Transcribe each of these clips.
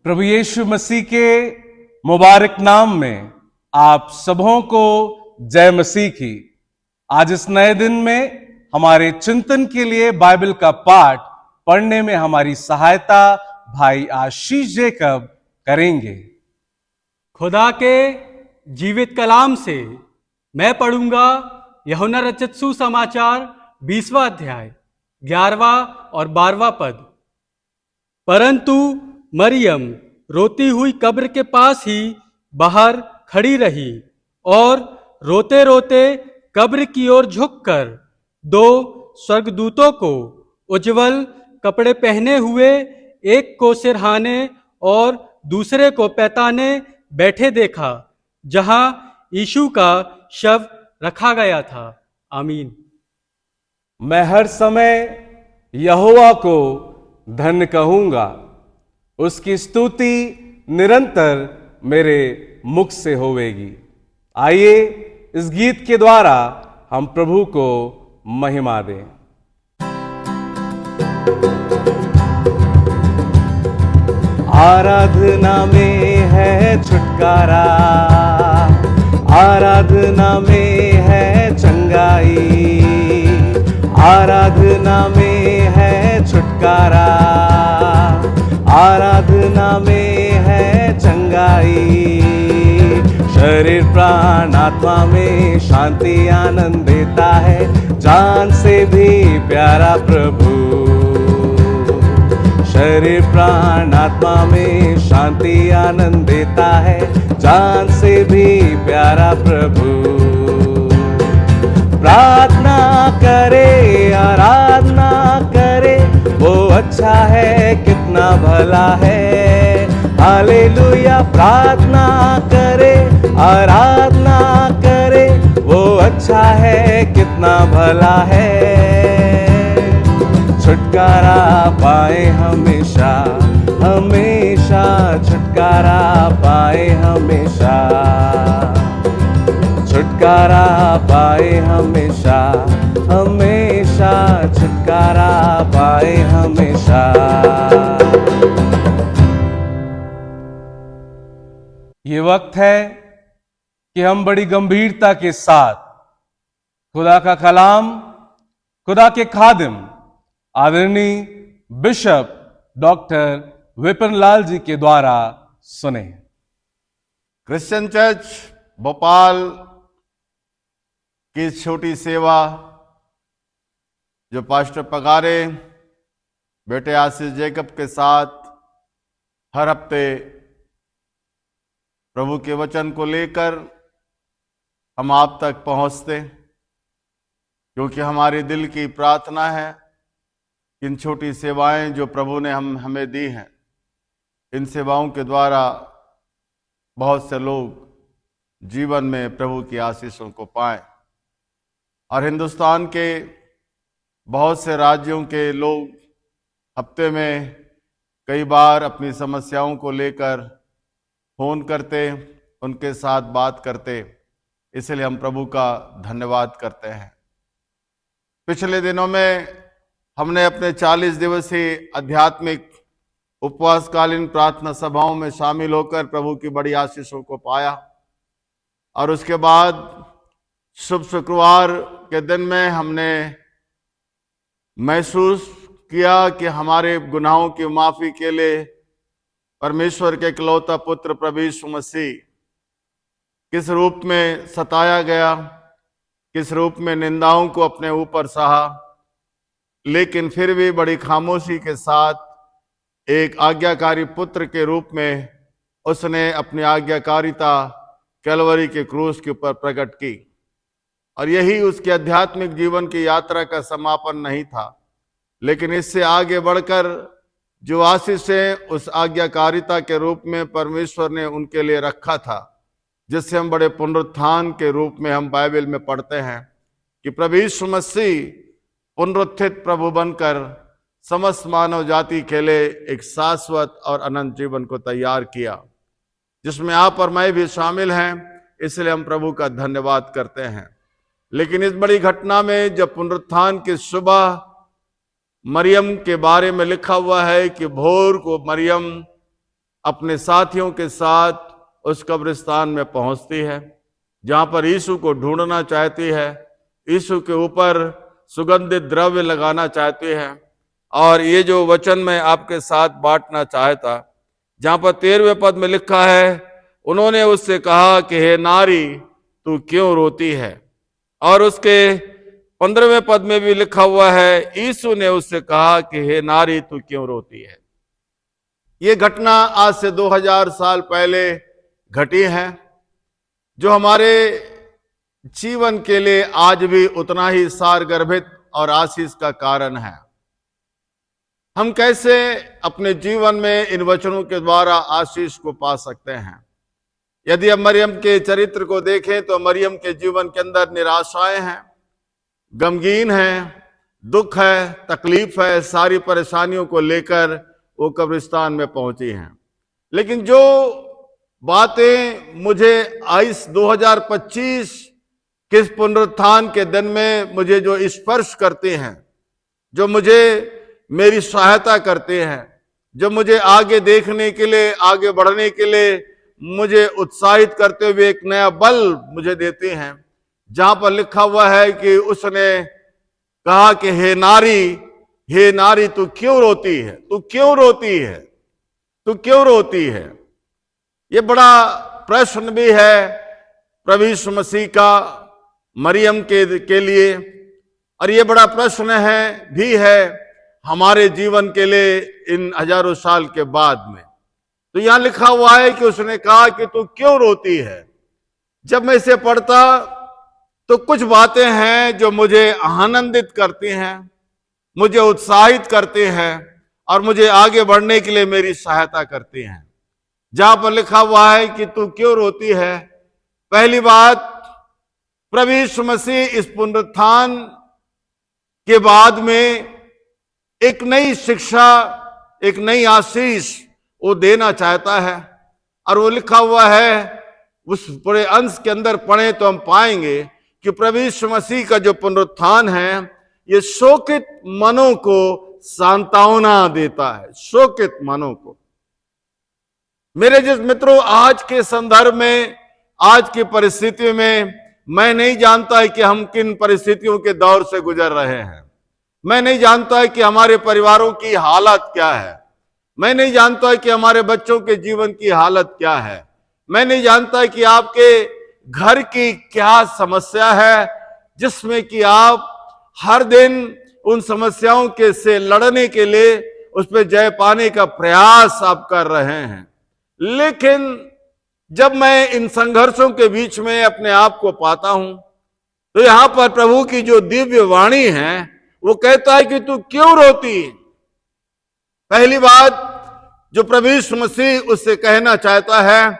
प्रभु यीशु मसीह के मुबारक नाम में आप सबों को जय मसीह की। आज इस नए दिन में हमारे चिंतन के लिए बाइबल का पाठ पढ़ने में हमारी सहायता भाई आशीष जेकब करेंगे। खुदा के जीवित कलाम से मैं पढ़ूंगा यूहन्ना रचित सुसमाचार 20वां अध्याय 11वां और 12वां पद। परंतु मरियम रोती हुई कब्र के पास ही बाहर खड़ी रही और रोते रोते कब्र की ओर झुककर दो स्वर्गदूतों को उज्जवल कपड़े पहने हुए, एक को सिरहाने और दूसरे को पैताने बैठे देखा, जहां यीशु का शव रखा गया था। आमीन। मैं हर समय यहोवा को धन्य कहूंगा, उसकी स्तुति निरंतर मेरे मुख से होवेगी। आइए इस गीत के द्वारा हम प्रभु को महिमा दें। आराधना में है छुटकारा, आराधना में है चंगाई, आराधना में है छुटकारा, आराधना में है चंगाई। शरीर प्राण आत्मा में शांति आनंद देता है, जान से भी प्यारा प्रभु। शरीर प्राण आत्मा में शांति आनंद देता है, जान से भी प्यारा प्रभु। प्रार्थना करे आराधना करे, वो अच्छा है कितना भला है। हालेलुया। प्रार्थना करे आराधना करे, वो अच्छा है कितना भला है। छुटकारा पाए हमेशा हमेशा, छुटकारा पाए हमेशा, छुटकारा पाए हमेशा हमेशा, छुटकारा पाए हमेशा। ये वक्त है कि हम बड़ी गंभीरता के साथ खुदा का कलाम, खुदा के खादिम आदरणीय बिशप डॉक्टर विपिन लाल जी के द्वारा सुने। क्रिश्चियन चर्च भोपाल की छोटी सेवा जो पास्टर पगारे बेटे आशीष जेकब के साथ हर हफ्ते प्रभु के वचन को लेकर हम आप तक पहुंचते, क्योंकि हमारे दिल की प्रार्थना है कि इन छोटी सेवाएं जो प्रभु ने हमें दी हैं, इन सेवाओं के द्वारा बहुत से लोग जीवन में प्रभु की आशीषों को पाएं। और हिंदुस्तान के बहुत से राज्यों के लोग हफ्ते में कई बार अपनी समस्याओं को लेकर फोन करते, उनके साथ बात करते, इसलिए हम प्रभु का धन्यवाद करते हैं। पिछले दिनों में हमने अपने 40 दिवसीय आध्यात्मिक उपवासकालीन प्रार्थना सभाओं में शामिल होकर प्रभु की बड़ी आशीषों को पाया। और उसके बाद शुभ शुक्रवार के दिन में हमने महसूस किया कि हमारे गुनाहों की माफी के लिए परमेश्वर के इकलौता पुत्र प्रभु यीशु मसीह किस रूप में सताया गया, किस रूप में निंदाओं को अपने ऊपर सहा, लेकिन फिर भी बड़ी खामोशी के साथ एक आज्ञाकारी पुत्र के रूप में उसने अपनी आज्ञाकारिता कैलवरी के क्रूस के ऊपर प्रकट की। और यही उसके आध्यात्मिक जीवन की यात्रा का समापन नहीं था, लेकिन इससे आगे बढ़कर जो आशीषें उस आज्ञाकारिता के रूप में परमेश्वर ने उनके लिए रखा था, जिससे हम बड़े पुनरुत्थान के रूप में हम बाइबल में पढ़ते हैं कि प्रभु यीशु मसीह पुनरुत्थित प्रभु बनकर समस्त मानव जाति के लिए एक शाश्वत और अनंत जीवन को तैयार किया, जिसमें आप और मैं भी शामिल हैं। इसलिए हम प्रभु का धन्यवाद करते हैं। लेकिन इस बड़ी घटना में जब पुनरुत्थान की सुबह मरियम के बारे में लिखा हुआ है कि भोर को मरियम अपने साथियों के साथ उस कब्रिस्तान में पहुंचती है जहां पर यीशु को ढूंढना चाहती है, यीशु के ऊपर सुगंधित द्रव्य लगाना चाहती है। और ये जो वचन मैं आपके साथ बांटना चाहता, जहां पर 13वें पद में लिखा है, उन्होंने उससे कहा कि हे नारी तू क्यों रोती है। और उसके 15वें पद में भी लिखा हुआ है, यीशु ने उससे कहा कि हे नारी तू क्यों रोती है। ये घटना आज से 2000 साल पहले घटी है, जो हमारे जीवन के लिए आज भी उतना ही सारगर्भित और आशीष का कारण है। हम कैसे अपने जीवन में इन वचनों के द्वारा आशीष को पा सकते हैं? यदि हम मरियम के चरित्र को देखें तो मरियम के जीवन के अंदर निराशाएं हैं, गमगीन है, दुख है, तकलीफ है, सारी परेशानियों को लेकर वो कब्रिस्तान में पहुंची हैं। लेकिन जो बातें मुझे इस 2025 के पुनरुत्थान के दिन में मुझे जो स्पर्श करते हैं, जो मुझे मेरी सहायता करते हैं, जो मुझे आगे देखने के लिए, आगे बढ़ने के लिए मुझे उत्साहित करते हुए एक नया बल मुझे देते हैं, जहां पर लिखा हुआ है कि उसने कहा कि हे नारी तू क्यों रोती है, तू क्यों रोती है, तू क्यों रोती है। ये बड़ा प्रश्न भी है प्रभु यीशु मसीह का मरियम के लिए, और ये बड़ा प्रश्न है हमारे जीवन के लिए इन हजारों साल के बाद में। तो यहां लिखा हुआ है कि उसने कहा कि तू क्यों रोती है। जब मैं इसे पढ़ता तो कुछ बातें हैं जो मुझे आनंदित करती हैं, मुझे उत्साहित करते हैं और मुझे आगे बढ़ने के लिए मेरी सहायता करती हैं। जहां पर लिखा हुआ है कि तू क्यों रोती है, पहली बात, प्रभु यीशु मसीह इस पुनरुत्थान के बाद में एक नई शिक्षा, एक नई आशीष वो देना चाहता है। और वो लिखा हुआ है, उस पूरे अंश के अंदर पढ़े तो हम पाएंगे कि प्रभु यीशु मसीह का जो पुनरुत्थान है ये शोकित मनों को सांत्वना देता है, शोकित मनों को। मेरे जिस मित्रों, आज के संदर्भ में, आज की परिस्थिति में मैं नहीं जानता है कि हम किन परिस्थितियों के दौर से गुजर रहे हैं। मैं नहीं जानता है कि हमारे परिवारों की हालत क्या है। मैं नहीं जानता है कि हमारे बच्चों के जीवन की हालत क्या है। मैं नहीं जानता है कि आपके घर की क्या समस्या है, जिसमें कि आप हर दिन उन समस्याओं के से लड़ने के लिए, उस पर जय पाने का प्रयास आप कर रहे हैं। लेकिन जब मैं इन संघर्षों के बीच में अपने आप को पाता हूं, तो यहां पर प्रभु की जो दिव्य वाणी है वो कहता है कि तू क्यों रोती। पहली बात जो प्रभु यीशु मसीह उससे कहना चाहता है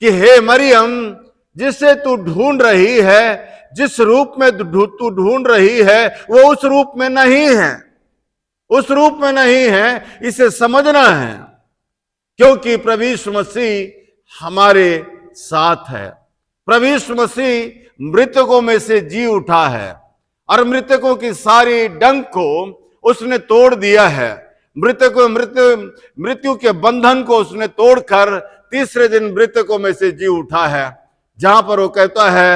कि हे मरियम, जिसे तू ढूंढ रही है, जिस रूप में तू ढूंढ रही है, वो उस रूप में नहीं है, उस रूप में नहीं है, इसे समझना है। क्योंकि प्रभु यीशु मसीह हमारे साथ है। प्रभु यीशु मसीह मृतकों में से जी उठा है और मृतकों की सारी डंक को उसने तोड़ दिया है। मृत्यु के बंधन को उसने तोड़कर तीसरे दिन मृतकों में से जी उठा है, जहां पर वो कहता है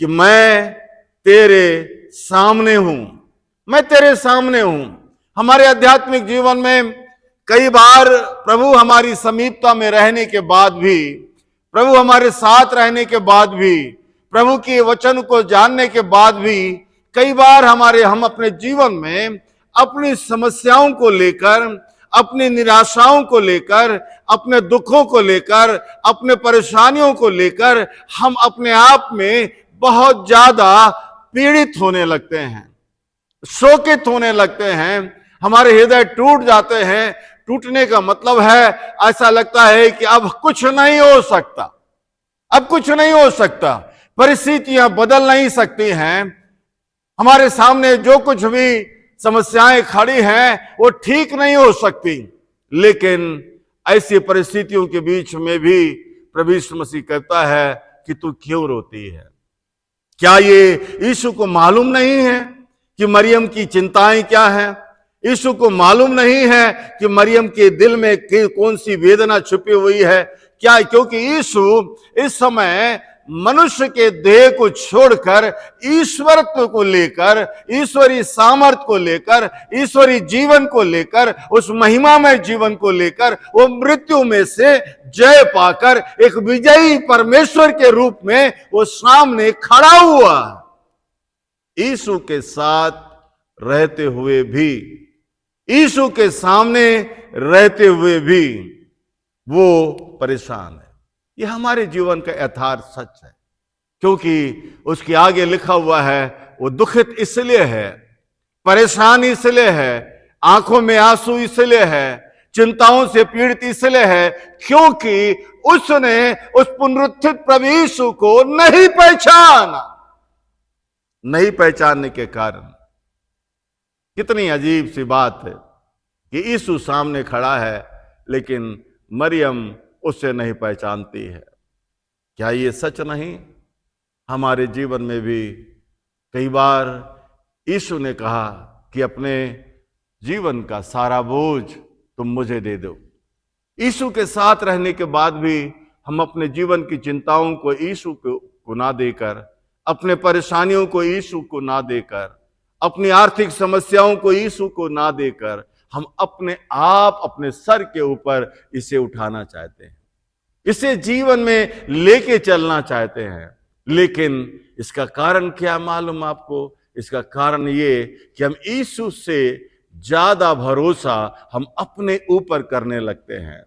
कि मैं तेरे सामने हूं, मैं तेरे सामने हूं। हमारे आध्यात्मिक जीवन में कई बार प्रभु हमारी समीपता में रहने के बाद भी, प्रभु हमारे साथ रहने के बाद भी, प्रभु के वचन को जानने के बाद भी, कई बार हम अपने जीवन में अपनी समस्याओं को लेकर, अपनी निराशाओं को लेकर, अपने दुखों को लेकर, अपने परेशानियों को लेकर हम अपने आप में बहुत ज्यादा पीड़ित होने लगते हैं, शोकित होने लगते हैं। हमारे हृदय टूट जाते हैं। टूटने का मतलब है ऐसा लगता है कि अब कुछ नहीं हो सकता, अब कुछ नहीं हो सकता, परिस्थितियां बदल नहीं सकती हैं। हमारे सामने जो कुछ भी समस्याएं खड़ी हैं वो ठीक नहीं हो सकती। लेकिन ऐसी परिस्थितियों के बीच में भी प्रभु यीशु मसीह कहता है कि तू क्यों रोती है। क्या ये यीशु को मालूम नहीं है कि मरियम की चिंताएं क्या हैं? यीशु को मालूम नहीं है कि मरियम के दिल में कौन सी वेदना छुपी हुई है। क्या? क्योंकि यीशु इस समय मनुष्य के देह को छोड़कर ईश्वरत्व को लेकर, ईश्वरी सामर्थ्य को लेकर, ईश्वरी जीवन को लेकर, उस महिमामय जीवन को लेकर वो मृत्यु में से जय पाकर एक विजयी परमेश्वर के रूप में वो सामने खड़ा हुआ। यीशु के साथ रहते हुए भी, यीशु के सामने रहते हुए भी वो परेशान है। यह हमारे जीवन का यथार्थ सच है, क्योंकि उसके आगे लिखा हुआ है वो दुखित इसलिए है, परेशान इसलिए है, आंखों में आंसू इसलिए है, चिंताओं से पीड़ित इसलिए है क्योंकि उसने उस पुनरुत्थित प्रभु यीशु को नहीं पहचाना। नहीं पहचानने के कारण कितनी अजीब सी बात है कि यीशु सामने खड़ा है लेकिन मरियम उसे नहीं पहचानती है। क्या ये सच नहीं? हमारे जीवन में भी कई बार यीशु ने कहा कि अपने जीवन का सारा बोझ तुम मुझे दे दो। यीशु के साथ रहने के बाद भी हम अपने जीवन की चिंताओं को यीशु को ना देकर, अपने परेशानियों को यीशु को ना देकर, अपनी आर्थिक समस्याओं को यीशु को ना देकर हम अपने आप अपने सर के ऊपर इसे उठाना चाहते हैं, इसे जीवन में लेके चलना चाहते हैं। लेकिन इसका कारण क्या मालूम आपको? इसका कारण ये कि हम यीशु से ज्यादा भरोसा हम अपने ऊपर करने लगते हैं।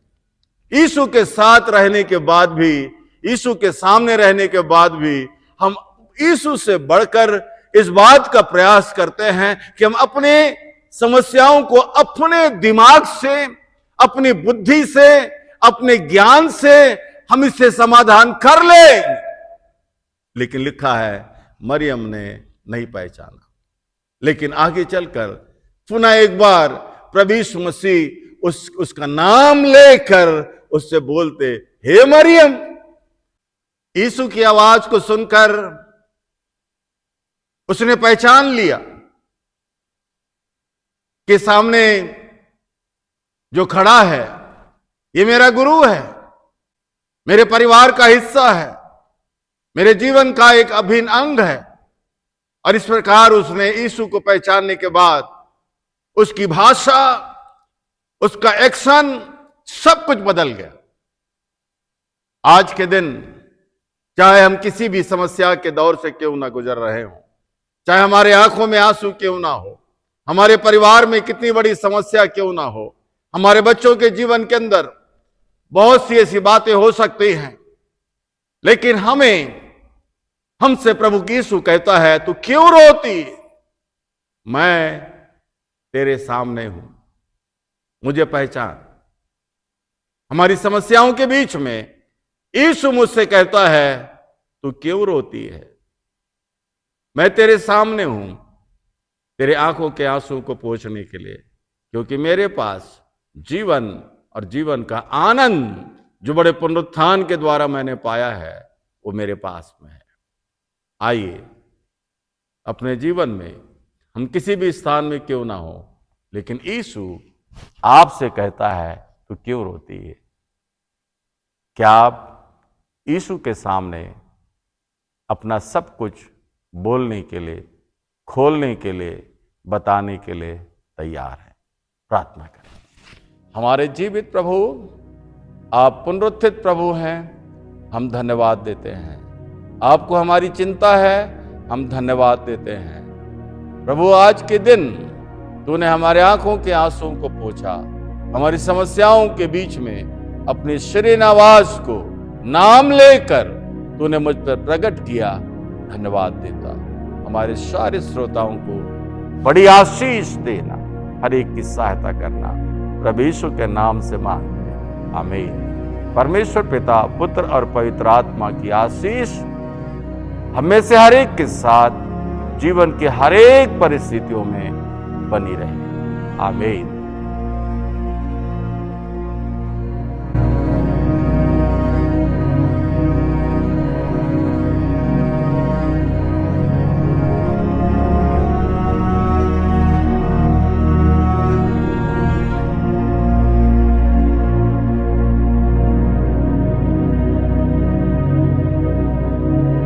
यीशु के साथ रहने के बाद भी, यीशु के सामने रहने के बाद भी हम यीशु से बढ़कर इस बात का प्रयास करते हैं कि हम अपने समस्याओं को अपने दिमाग से, अपनी बुद्धि से, अपने ज्ञान से हम इससे समाधान कर ले। लेकिन लिखा है मरियम ने नहीं पहचाना। लेकिन आगे चलकर पुनः एक बार प्रभु यीशु मसीह उसका नाम लेकर उससे बोलते, हे मरियम। यीशु की आवाज को सुनकर उसने पहचान लिया कि सामने जो खड़ा है ये मेरा गुरु है, मेरे परिवार का हिस्सा है, मेरे जीवन का एक अभिन्न अंग है। और इस प्रकार उसने यीशु को पहचानने के बाद उसकी भाषा, उसका एक्शन, सब कुछ बदल गया। आज के दिन चाहे हम किसी भी समस्या के दौर से क्यों ना गुजर रहे हों, चाहे हमारे आंखों में आंसू क्यों ना हो, हमारे परिवार में कितनी बड़ी समस्या क्यों ना हो, हमारे बच्चों के जीवन के अंदर बहुत सी ऐसी बातें हो सकती हैं, लेकिन हमसे प्रभु यीशु कहता है, तू क्यों रोती? मैं तेरे सामने हूं, मुझे पहचान। हमारी समस्याओं के बीच में यीशु मुझसे कहता है, तू क्यों रोती है? मैं तेरे सामने हूं, तेरे आंखों के आंसू को पोंछने के लिए, क्योंकि मेरे पास जीवन और जीवन का आनंद जो बड़े पुनरुत्थान के द्वारा मैंने पाया है वो मेरे पास में है। आइए अपने जीवन में हम किसी भी स्थान में क्यों ना हो, लेकिन यीशु आपसे कहता है, तू क्यों रोती है? क्या आप यीशु के सामने अपना सब कुछ बोलने के लिए, खोलने के लिए, बताने के लिए तैयार हैं? प्रार्थना करें। हमारे जीवित प्रभु, आप पुनरुत्थित प्रभु हैं, हम धन्यवाद देते हैं। आपको हमारी चिंता है, हम धन्यवाद देते हैं। प्रभु, आज के दिन तूने हमारे आंखों के आंसुओं को पोंछा, हमारी समस्याओं के बीच में अपनी शीरीन आवाज को नाम लेकर तूने मुझ पर प्रकट किया। धन्यवाद देता। हमारे सारे श्रोताओं को बड़ी आशीष देना, हर एक की सहायता करना, प्रभु यीशु के नाम से मांगते हैं, आमीन। परमेश्वर पिता, पुत्र और पवित्र आत्मा की आशीष हमें से हर एक के साथ जीवन की हर एक परिस्थितियों में बनी रहे। आमीन।